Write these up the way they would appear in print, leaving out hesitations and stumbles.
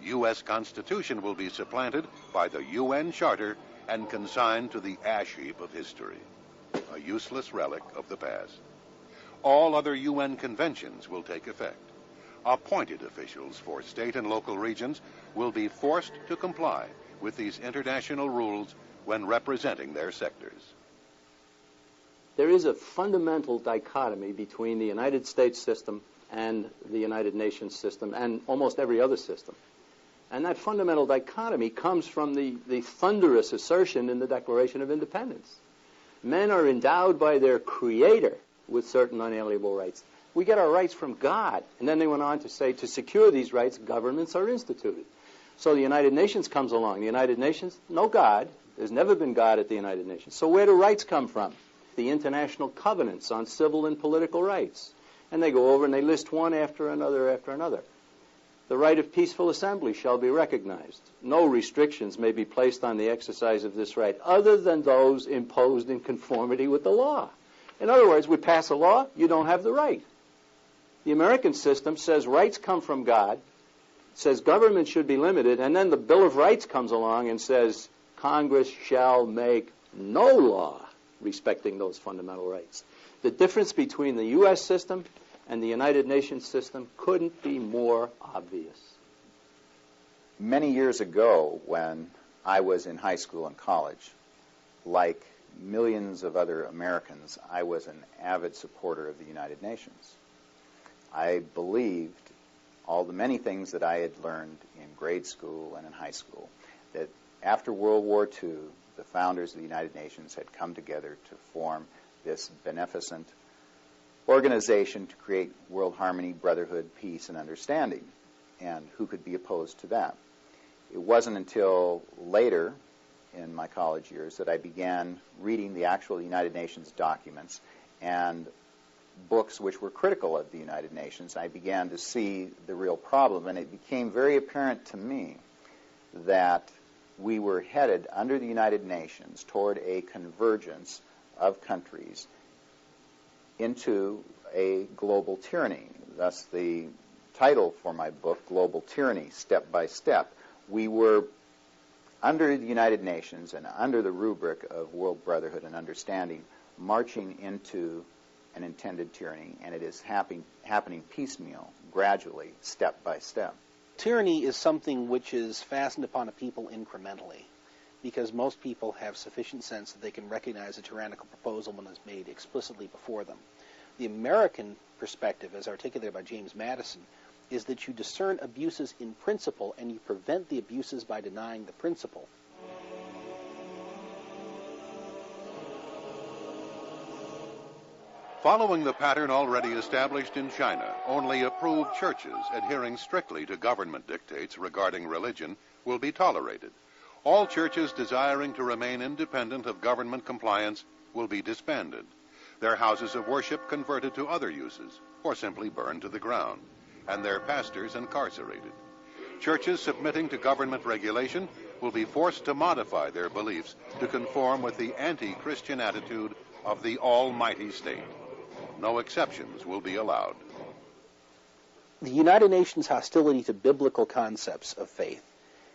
U.S. Constitution will be supplanted by the UN Charter and consigned to the ash heap of history, a useless relic of the past. All other UN conventions will take effect. Appointed officials for state and local regions will be forced to comply with these international rules when representing their sectors. There is a fundamental dichotomy between the United States system and the United Nations system and almost every other system. And that fundamental dichotomy comes from the thunderous assertion in the Declaration of Independence. Men are endowed by their Creator with certain unalienable rights. We get our rights from God. And then they went on to say, to secure these rights, governments are instituted. So the United Nations comes along. The United Nations, no God. There's never been God at the United Nations. So where do rights come from? The international covenants on civil and political rights. And they go over and they list one after another after another. The right of peaceful assembly shall be recognized. No restrictions may be placed on the exercise of this right other than those imposed in conformity with the law. In other words, we pass a law, you don't have the right. The American system says rights come from God, says government should be limited, and then the Bill of Rights comes along and says Congress shall make no law respecting those fundamental rights. The difference between the U.S. system and the United Nations system couldn't be more obvious. Many years ago, when I was in high school and college, like millions of other Americans, I was an avid supporter of the United Nations. I believed all the many things that I had learned in grade school and in high school, that after World War II, the founders of the United Nations had come together to form this beneficent organization to create world harmony, brotherhood, peace, and understanding. And who could be opposed to that? It wasn't until later in my college years that I began reading the actual United Nations documents and books which were critical of the United Nations. I began to see the real problem, and it became very apparent to me that we were headed under the United Nations toward a convergence of countries into a global tyranny. Thus the title for my book, Global Tyranny, Step by Step. We were under the United Nations and under the rubric of world brotherhood and understanding, marching into an intended tyranny, and it is happening piecemeal, gradually, step by step. Tyranny is something which is fastened upon a people incrementally, because most people have sufficient sense that they can recognize a tyrannical proposal when it's made explicitly before them. The American perspective, as articulated by James Madison, is that you discern abuses in principle and you prevent the abuses by denying the principle. Following the pattern already established in China, only approved churches adhering strictly to government dictates regarding religion will be tolerated. All churches desiring to remain independent of government compliance will be disbanded, their houses of worship converted to other uses, or simply burned to the ground, and their pastors incarcerated. Churches submitting to government regulation will be forced to modify their beliefs to conform with the anti-Christian attitude of the almighty state. No exceptions will be allowed. The United Nations hostility to biblical concepts of faith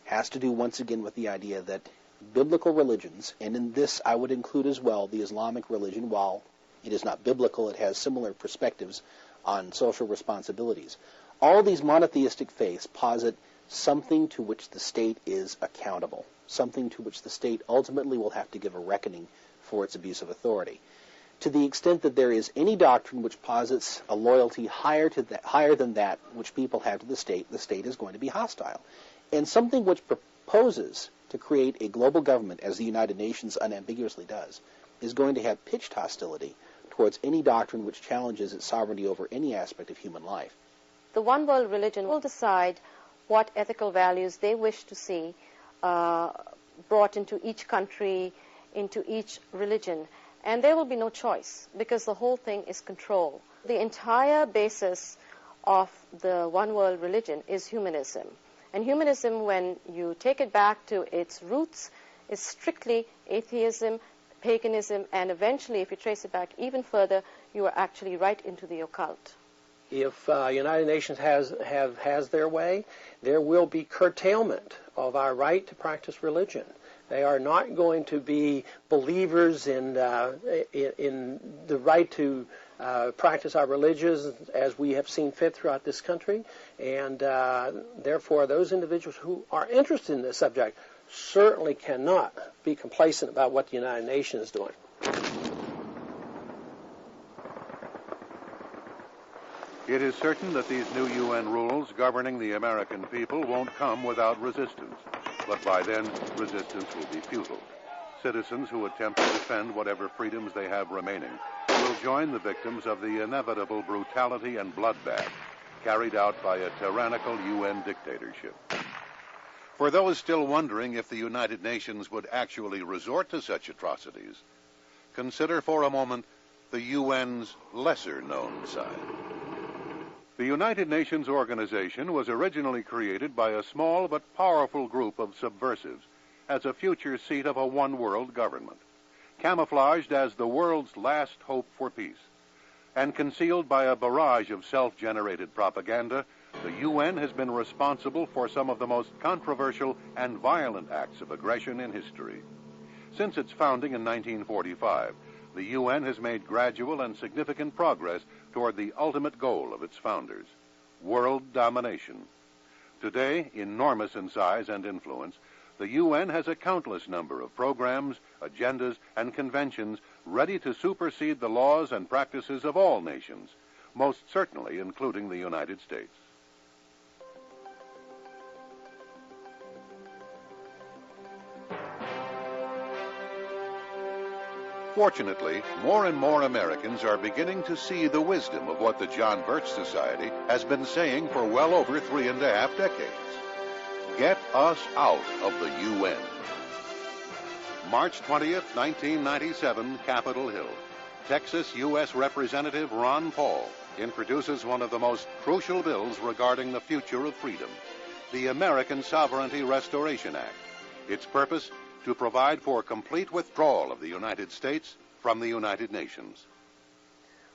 has to do once again with the idea that biblical religions, and in this I would include as well the Islamic religion, while it is not biblical, it has similar perspectives on social responsibilities. All these monotheistic faiths posit something to which the state is accountable, something to which the state ultimately will have to give a reckoning for its abuse of authority. To the extent that there is any doctrine which posits a loyalty higher than that which people have to the state is going to be hostile. And something which proposes to create a global government, as the United Nations unambiguously does, is going to have pitched hostility towards any doctrine which challenges its sovereignty over any aspect of human life. The one world religion will decide what ethical values they wish to see brought into each country, into each religion. And there will be no choice, because the whole thing is control. The entire basis of the one world religion is humanism. And humanism, when you take it back to its roots, is strictly atheism, paganism, and eventually, if you trace it back even further, you are actually right into the occult. If United Nations has their way, there will be curtailment of our right to practice religion. They are not going to be believers in the right to practice our religions as we have seen fit throughout this country, and therefore those individuals who are interested in this subject certainly cannot be complacent about what the United Nations is doing. It is certain that these new UN rules governing the American people won't come without resistance, but by then resistance will be futile. Citizens who attempt to defend whatever freedoms they have remaining will join the victims of the inevitable brutality and bloodbath carried out by a tyrannical UN dictatorship. For those still wondering if the United Nations would actually resort to such atrocities, consider for a moment the UN's lesser-known side. The United Nations organization was originally created by a small but powerful group of subversives as a future seat of a one-world government, camouflaged as the world's last hope for peace, and concealed by a barrage of self-generated propaganda. The UN has been responsible for some of the most controversial and violent acts of aggression in history. Since its founding in 1945, the UN has made gradual and significant progress toward the ultimate goal of its founders, world domination. Today, enormous in size and influence, the UN has a countless number of programs, agendas, and conventions ready to supersede the laws and practices of all nations, most certainly including the United States. Fortunately, more and more Americans are beginning to see the wisdom of what the John Birch Society has been saying for well over 3.5 decades. Get us out of the UN. March 20th, 1997, Capitol Hill. Texas U.S. Representative Ron Paul introduces one of the most crucial bills regarding the future of freedom, the American Sovereignty Restoration Act. Its purpose, to provide for complete withdrawal of the United States from the United Nations.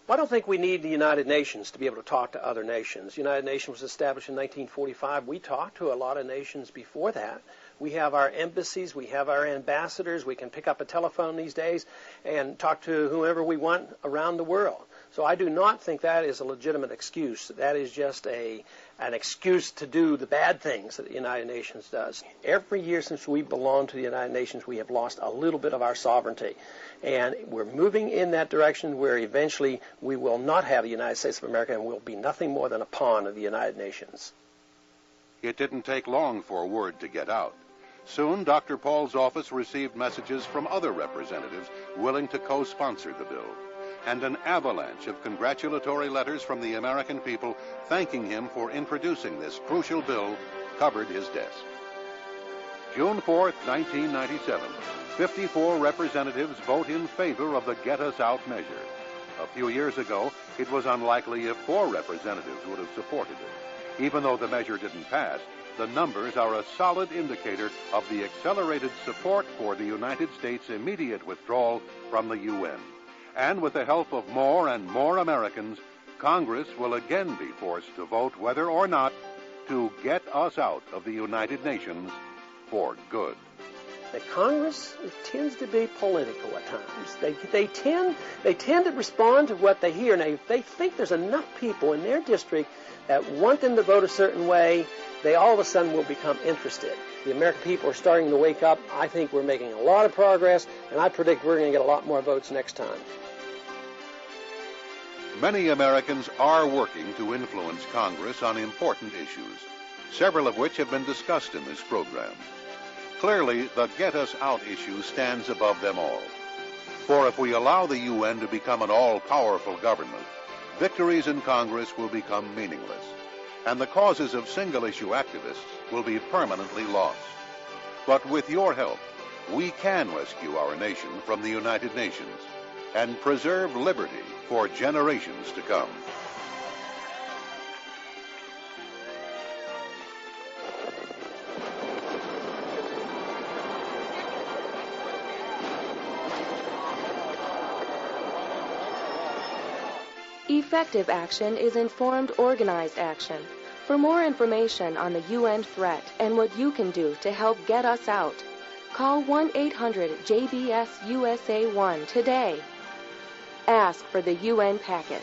Well, I don't think we need the United Nations to be able to talk to other nations. The United Nations was established in 1945. We talked to a lot of nations before that. We have our embassies, we have our ambassadors, we can pick up a telephone these days and talk to whoever we want around the world. So I do not think that is a legitimate excuse. That is just an excuse to do the bad things that the United Nations does. Every year since we belong to the United Nations, we have lost a little bit of our sovereignty. And we're moving in that direction where eventually we will not have the United States of America and will be nothing more than a pawn of the United Nations. It didn't take long for word to get out. Soon, Dr. Paul's office received messages from other representatives willing to co-sponsor the bill, and an avalanche of congratulatory letters from the American people thanking him for introducing this crucial bill covered his desk. June 4th, 1997, 54 representatives vote in favor of the Get Us Out measure. A few years ago, it was unlikely if 4 representatives would have supported it. Even though the measure didn't pass, the numbers are a solid indicator of the accelerated support for the United States' immediate withdrawal from the UN. And with the help of more and more Americans, Congress will again be forced to vote whether or not to get us out of the United Nations for good. The Congress tends to be political at times. They tend to respond to what they hear, and if they think there's enough people in their district that want them to vote a certain way, they all of a sudden will become interested. The American people are starting to wake up. I think we're making a lot of progress, and I predict we're going to get a lot more votes next time. Many Americans are working to influence Congress on important issues, several of which have been discussed in this program. Clearly, the Get Us Out issue stands above them all. For if we allow the UN to become an all-powerful government, victories in Congress will become meaningless, and the causes of single-issue activists will be permanently lost. But with your help, we can rescue our nation from the United Nations and preserve liberty for generations to come. Effective action is informed, organized action. For more information on the UN threat and what you can do to help get us out, call 1-800-JBS-USA1 today. Ask for the UN packet.